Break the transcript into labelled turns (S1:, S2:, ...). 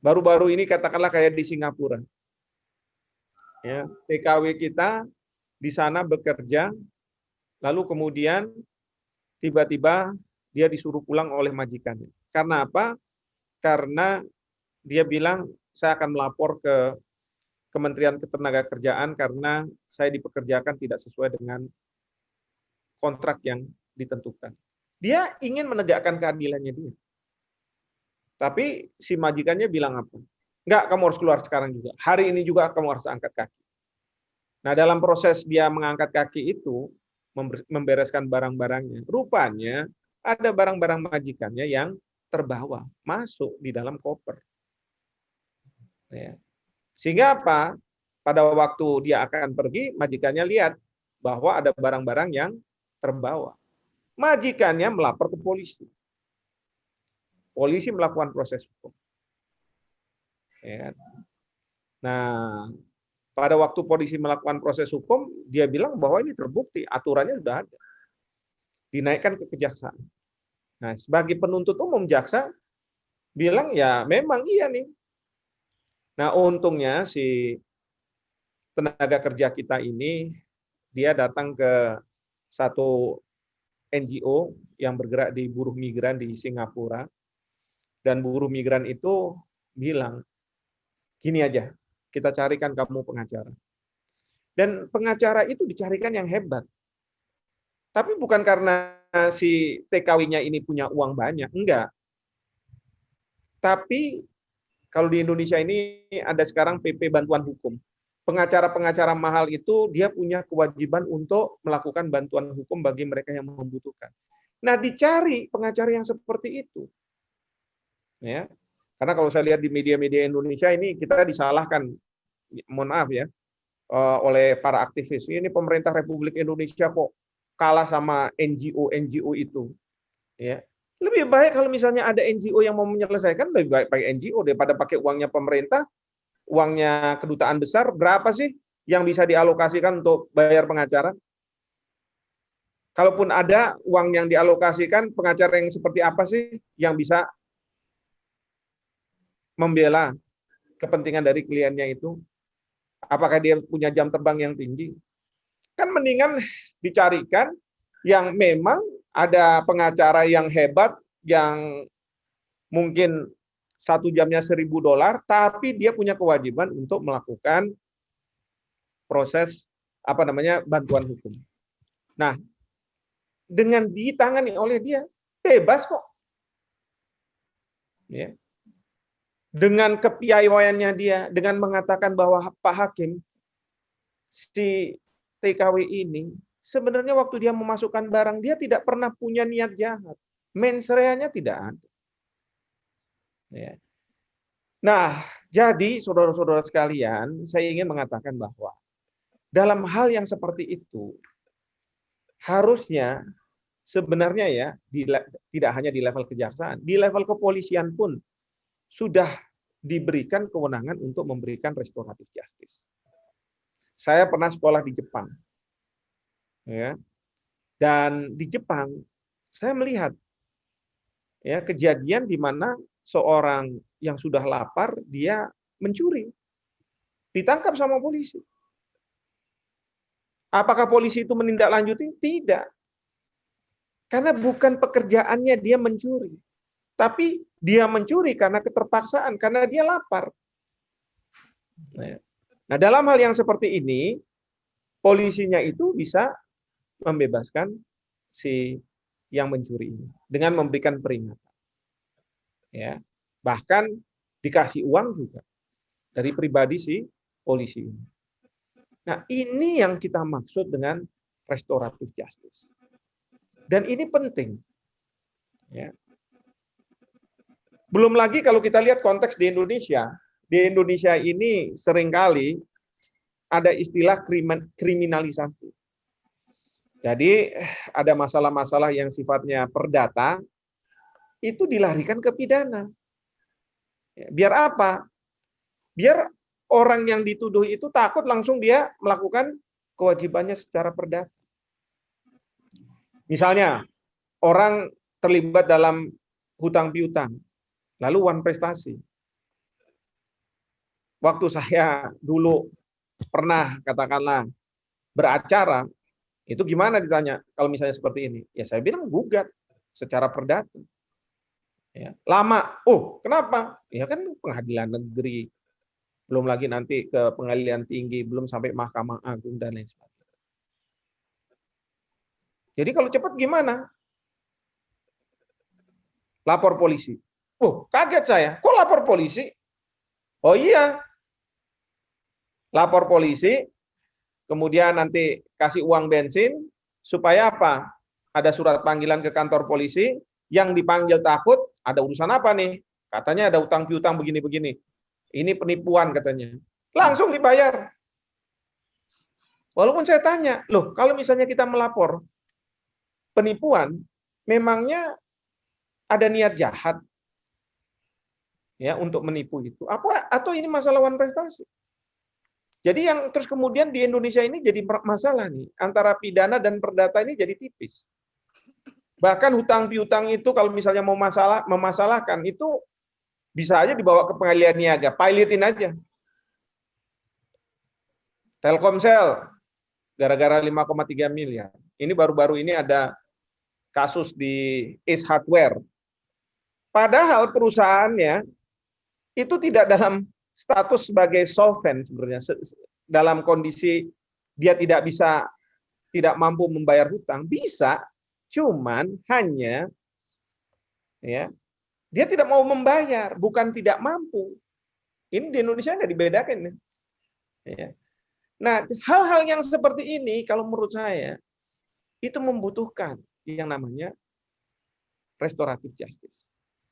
S1: Baru-baru ini katakanlah kayak di Singapura. Ya, TKW kita di sana bekerja, lalu kemudian tiba-tiba dia disuruh pulang oleh majikannya. Karena apa? Karena dia bilang, saya akan melapor ke Kementerian Ketenagakerjaan karena saya dipekerjakan tidak sesuai dengan kontrak yang ditentukan. Dia ingin menegakkan keadilannya dia. Tapi si majikannya bilang apa? Enggak, kamu harus keluar sekarang juga. Hari ini juga kamu harus angkat kaki. Nah, dalam proses dia mengangkat kaki itu, membereskan barang-barangnya, rupanya ada barang-barang majikannya yang terbawa, masuk di dalam koper. Ya. Sehingga apa? Pada waktu dia akan pergi, majikannya lihat bahwa ada barang-barang yang terbawa. Majikannya melapor ke polisi. Polisi melakukan proses hukum. Ya. Nah, pada waktu polisi melakukan proses hukum, dia bilang bahwa ini terbukti, aturannya sudah ada. Dinaikkan ke kejaksaan. Nah, sebagai penuntut umum jaksa bilang ya memang iya nih. Nah, untungnya si tenaga kerja kita ini dia datang ke satu NGO yang bergerak di buruh migran di Singapura, dan buruh migran itu bilang, gini aja, kita carikan kamu pengacara. Dan pengacara itu dicarikan yang hebat. Tapi bukan karena si TKW-nya ini punya uang banyak, enggak. Tapi kalau di Indonesia ini ada sekarang PP bantuan hukum. Pengacara-pengacara mahal itu dia punya kewajiban untuk melakukan bantuan hukum bagi mereka yang membutuhkan. Nah, dicari pengacara yang seperti itu. Ya. Karena kalau saya lihat di media-media Indonesia ini kita disalahkan, mohon maaf ya, oleh para aktivis. Ini pemerintah Republik Indonesia kok kalah sama NGO itu. Ya. Lebih baik kalau misalnya ada NGO yang mau menyelesaikan, lebih baik pakai NGO daripada pakai uangnya pemerintah, uangnya kedutaan besar. Berapa sih yang bisa dialokasikan untuk bayar pengacara? Kalaupun ada uang yang dialokasikan, pengacara yang seperti apa sih yang bisa membela kepentingan dari kliennya itu? Apakah dia punya jam terbang yang tinggi? Kan mendingan dicarikan yang memang ada pengacara yang hebat, yang mungkin 1 jamnya $1.000, tapi dia punya kewajiban untuk melakukan proses bantuan hukum. Nah, dengan ditangani oleh dia, bebas kok. Ya. Dengan kepiawaiannya dia, dengan mengatakan bahwa Pak Hakim, si TKW ini, sebenarnya waktu dia memasukkan barang, dia tidak pernah punya niat jahat. Mens reanya tidak ada. Ya. Nah, jadi saudara-saudara sekalian, saya ingin mengatakan bahwa dalam hal yang seperti itu, harusnya sebenarnya ya, tidak hanya di level kejaksaan, di level kepolisian pun sudah diberikan kewenangan untuk memberikan restoratif justice. Saya pernah sekolah di Jepang, ya, dan di Jepang saya melihat ya kejadian di mana seorang yang sudah lapar dia mencuri, ditangkap sama polisi. Apakah polisi itu menindaklanjuti? Tidak, karena bukan pekerjaannya dia mencuri, tapi dia mencuri karena keterpaksaan, karena dia lapar. Nah, dalam hal yang seperti ini, polisinya itu bisa membebaskan si yang mencuri ini dengan memberikan peringatan. Ya, bahkan dikasih uang juga dari pribadi si polisi ini. Nah, ini yang kita maksud dengan restoratif justice. Dan ini penting. Ya. Belum lagi kalau kita lihat konteks di Indonesia. Di Indonesia ini seringkali ada istilah kriminalisasi. Jadi ada masalah-masalah yang sifatnya perdata, itu dilarikan ke pidana. Biar apa? Biar orang yang dituduh itu takut langsung dia melakukan kewajibannya secara perdata. Misalnya, orang terlibat dalam hutang piutang, lalu wan prestasi. waktu saya dulu pernah katakanlah beracara, itu gimana ditanya kalau misalnya seperti ini? Ya saya bilang gugat secara perdata. Ya. Lama. Oh, kenapa? Ya kan pengadilan negeri, belum lagi nanti ke pengadilan tinggi, belum sampai Mahkamah Agung dan lain sebagainya. Jadi kalau cepat gimana? Lapor polisi. Oh, kaget saya. Kok lapor polisi? Oh iya, lapor polisi, kemudian nanti kasih uang bensin, supaya apa? Ada surat panggilan ke kantor polisi, yang dipanggil takut, ada urusan apa nih? Katanya ada utang piutang begini-begini. Ini penipuan katanya. Langsung dibayar. Walaupun saya tanya, loh kalau misalnya kita melapor penipuan, memangnya ada niat jahat ya untuk menipu itu? Apa atau ini masalah wan prestasi? Jadi yang terus kemudian di Indonesia ini jadi masalah nih, antara pidana dan perdata ini jadi tipis. Bahkan hutang piutang itu kalau misalnya mau memasalahkan itu bisa aja dibawa ke pengadilan niaga, pilotin aja. Telkomsel gara-gara 5,3 miliar. Ini baru-baru ini ada kasus di Ace Hardware. Padahal perusahaannya itu tidak dalam status sebagai solvent sebenarnya, dalam kondisi dia tidak mampu membayar hutang, bisa, cuman hanya ya dia tidak mau membayar, bukan tidak mampu. Ini di Indonesia nggak dibedakan. Ya. Nah, hal-hal yang seperti ini kalau menurut saya itu membutuhkan yang namanya restoratif justice.